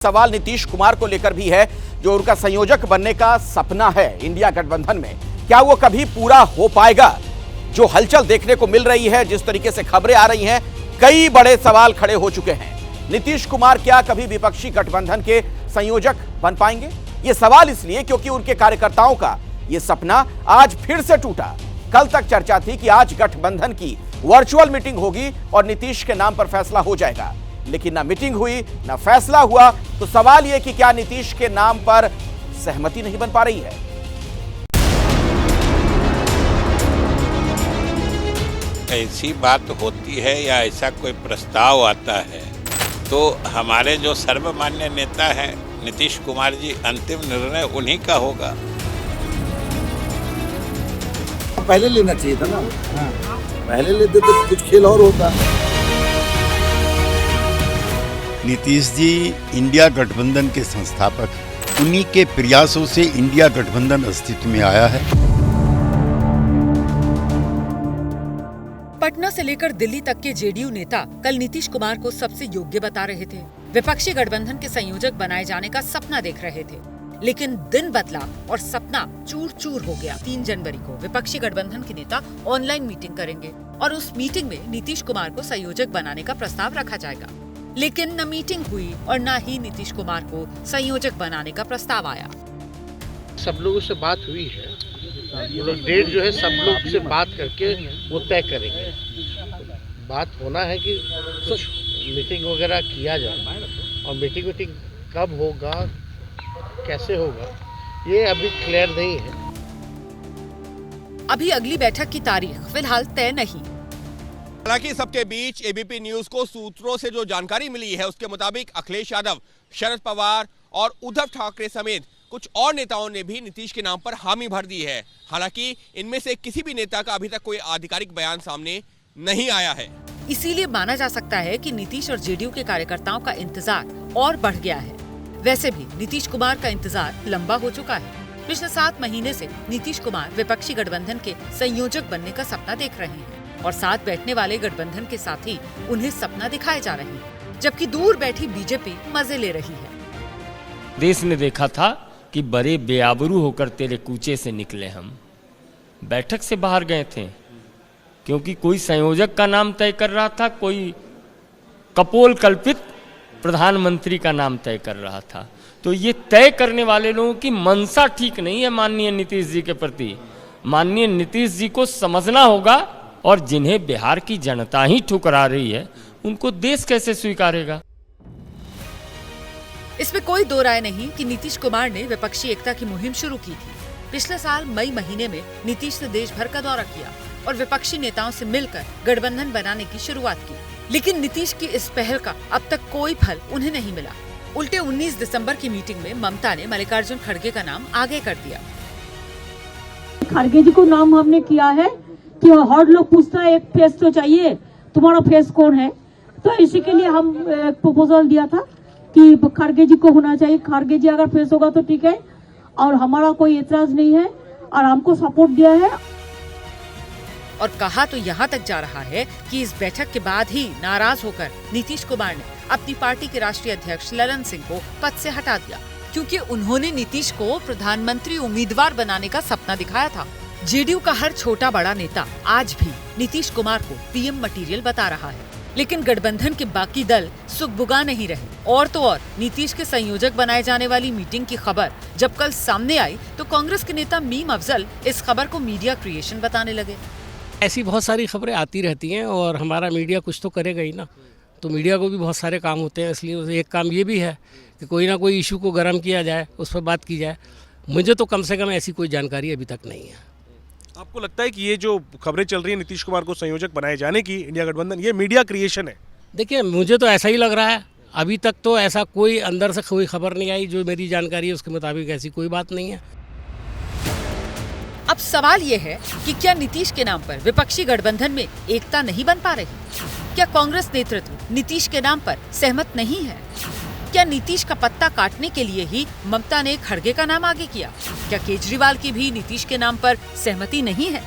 सवाल नीतीश कुमार को लेकर भी है, जो उनका संयोजक बनने का सपना है इंडिया गठबंधन में, क्या वो कभी पूरा हो पाएगा? जो हलचल देखने को मिल रही है, जिस तरीके से खबरें आ रही हैं, कई बड़े सवाल खड़े हो चुके हैं। नीतीश कुमार क्या कभी विपक्षी गठबंधन के संयोजक बन पाएंगे? ये सवाल इसलिए क्योंकि उनके कार्यकर्ताओं का ये सपना आज फिर से टूटा। कल तक चर्चा थी कि आज गठबंधन की वर्चुअल मीटिंग होगी और नीतीश के नाम पर फैसला हो जाएगा, लेकिन ना मीटिंग हुई ना फैसला हुआ। तो सवाल यह कि क्या नीतीश के नाम पर सहमति नहीं बन पा रही है? ऐसी बात होती है या ऐसा कोई प्रस्ताव आता है तो हमारे जो सर्वमान्य नेता हैं नीतीश कुमार जी, अंतिम निर्णय उन्हीं का होगा। पहले लेना चाहिए था ना, पहले लेते तो कुछ खेल और होता। नीतीश जी इंडिया गठबंधन के संस्थापक, उन्हीं के प्रयासों से इंडिया गठबंधन अस्तित्व में आया है। पटना से लेकर दिल्ली तक के जेडीयू नेता कल नीतीश कुमार को सबसे योग्य बता रहे थे। विपक्षी गठबंधन के संयोजक बनाए जाने का सपना देख रहे थे, लेकिन दिन बदला और सपना चूर चूर हो गया। 3 जनवरी को विपक्षी गठबंधन के नेता ऑनलाइन मीटिंग करेंगे और उस मीटिंग में नीतीश कुमार को संयोजक बनाने का प्रस्ताव रखा जाएगा, लेकिन न मीटिंग हुई और न ही नीतीश कुमार को संयोजक बनाने का प्रस्ताव आया। सब लोगों से बात हुई है, वो लोग डेट जो है सब लोग से बात करके वो तय करेंगे। बात होना है कि कुछ मीटिंग वगैरह किया जाए, और मीटिंग कब होगा, कैसे होगा, ये अभी क्लियर नहीं है। अभी अगली बैठक की तारीख फिलहाल तय नहीं। हालांकि सबके बीच एबीपी न्यूज को सूत्रों से जो जानकारी मिली है उसके मुताबिक अखिलेश यादव, शरद पवार और उद्धव ठाकरे समेत कुछ और नेताओं ने भी नीतीश के नाम पर हामी भर दी है। हालांकि इनमें से किसी भी नेता का अभी तक कोई आधिकारिक बयान सामने नहीं आया है। इसीलिए माना जा सकता है कि नीतीश और जेडीयू के कार्यकर्ताओं का इंतजार और बढ़ गया है। वैसे भी नीतीश कुमार का इंतजार लंबा हो चुका है। पिछले 7 महीने से नीतीश कुमार विपक्षी गठबंधन के संयोजक बनने का सपना देख रहे हैं और साथ बैठने वाले गठबंधन के साथी उन्हें सपना दिखाए जा रहे हैं, जबकि दूर बैठी बीजेपी मजे ले रही है। देश ने देखा था कि बड़े बेआबरू होकर तेरे कूचे से निकले हम। बैठक से बाहर गए थे क्योंकि कोई संयोजक का नाम तय कर रहा था, कोई कपोल कल्पित प्रधानमंत्री का नाम तय कर रहा था। तो ये तय करने वाले लोगों की मनसा ठीक नहीं है माननीय नीतीश जी के प्रति। माननीय नीतीश जी को समझना होगा, और जिन्हें बिहार की जनता ही ठुकरा रही है उनको देश कैसे स्वीकारेगा। इसमें कोई दो राय नहीं कि नीतीश कुमार ने विपक्षी एकता की मुहिम शुरू की थी। पिछले साल मई महीने में नीतीश ने देश भर का दौरा किया और विपक्षी नेताओं से मिलकर गठबंधन बनाने की शुरुआत की, लेकिन नीतीश की इस पहल का अब तक कोई फल उन्हें नहीं मिला। उल्टे 19 दिसंबर की मीटिंग में ममता ने मल्लिकार्जुन खड़गे का नाम आगे कर दिया। खड़गे जी को नाम हमने किया है कि हर लोग पूछता है एक फेस तो चाहिए, तुम्हारा फेस कौन है, तो इसी के लिए हम एक प्रपोजल दिया था कि खड़गे जी को होना चाहिए। खड़गे जी अगर फेस होगा तो ठीक है, और हमारा कोई एतराज नहीं है, और हमको सपोर्ट दिया है। और कहा तो यहाँ तक जा रहा है कि इस बैठक के बाद ही नाराज होकर नीतीश कुमार ने अपनी पार्टी के राष्ट्रीय अध्यक्ष ललन सिंह को पद से हटा दिया, क्योंकि उन्होंने नीतीश को प्रधानमंत्री उम्मीदवार बनाने का सपना दिखाया था। जेडीयू का हर छोटा बड़ा नेता आज भी नीतीश कुमार को पीएम मटेरियल बता रहा है, लेकिन गठबंधन के बाकी दल सुगबुगा नहीं रहे। और तो और नीतीश के संयोजक बनाए जाने वाली मीटिंग की खबर जब कल सामने आई तो कांग्रेस के नेता मीम अफजल इस खबर को मीडिया क्रिएशन बताने लगे। ऐसी बहुत सारी खबरें आती रहती हैं और हमारा मीडिया कुछ तो करेगा ही ना, तो मीडिया को भी बहुत सारे काम होते हैं, इसलिए एक काम ये भी है कि कोई ना कोई इशू को गर्म किया जाए, उस पर बात की जाए। मुझे तो कम से कम ऐसी कोई जानकारी अभी तक नहीं है। आपको लगता है कि ये जो खबरें चल रही है नीतीश कुमार को संयोजक बनाए जाने की इंडिया गठबंधन, ये मीडिया क्रिएशन है? देखिए, मुझे तो ऐसा ही लग रहा है। अभी तक तो ऐसा कोई अंदर से कोई खबर नहीं आई, जो मेरी जानकारी है उसके मुताबिक ऐसी कोई बात नहीं है। अब सवाल ये है कि क्या नीतीश के नाम पर विपक्षी गठबंधन में एकता नहीं बन पा रही? क्या कांग्रेस नेतृत्व नीतीश के नाम पर सहमत नहीं है? क्या नीतीश का पत्ता काटने के लिए ही ममता ने खड़गे का नाम आगे किया? क्या केजरीवाल की भी नीतीश के नाम पर सहमति नहीं है?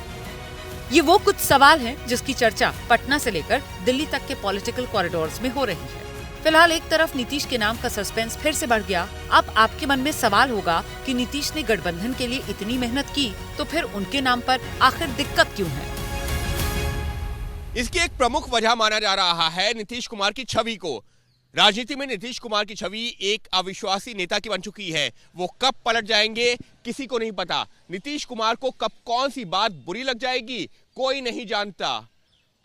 ये वो कुछ सवाल हैं जिसकी चर्चा पटना से लेकर दिल्ली तक के पॉलिटिकल कॉरिडोर्स में हो रही है। फिलहाल एक तरफ नीतीश के नाम का सस्पेंस फिर से बढ़ गया। अब आपके मन में सवाल होगा कि नीतीश ने गठबंधन के लिए इतनी मेहनत की, तो फिर उनके नाम पर आखिर दिक्कत क्यों है? इसकी एक प्रमुख वजह माना जा रहा है नीतीश कुमार की छवि को। राजनीति में नीतीश कुमार की छवि एक अविश्वासी नेता की बन चुकी है। वो कब पलट जाएंगे किसी को नहीं पता। नीतीश कुमार को कब कौन सी बात बुरी लग जाएगी कोई नहीं जानता।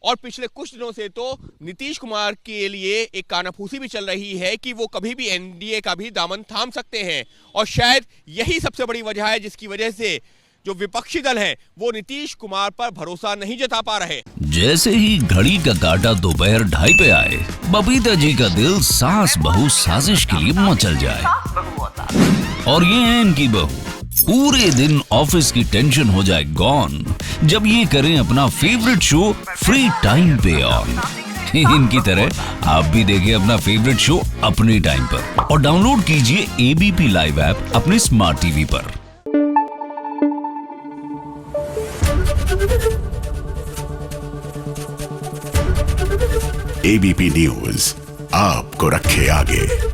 और पिछले कुछ दिनों से तो नीतीश कुमार के लिए एक कानाफूसी भी चल रही है कि वो कभी भी एनडीए का भी दामन थाम सकते हैं। और शायद यही सबसे बड़ी वजह है जिसकी वजह से जो विपक्षी दल है वो नीतीश कुमार पर भरोसा नहीं जता पा रहे। जैसे ही घड़ी का काटा दोपहर 2:30 पे आए, बबीता जी का दिल सास बहू साजिश के लिए मचल जाए। और ये है इनकी बहू, पूरे दिन ऑफिस की टेंशन हो जाए गॉन जब ये करें अपना फेवरेट शो फ्री टाइम पे ऑन। इनकी तरह आप भी देखें अपना फेवरेट शो अपने टाइम पर और डाउनलोड कीजिए एबीपी लाइव ऐप अपने स्मार्ट टीवी पर। एबीपी न्यूज आपको रखे आगे।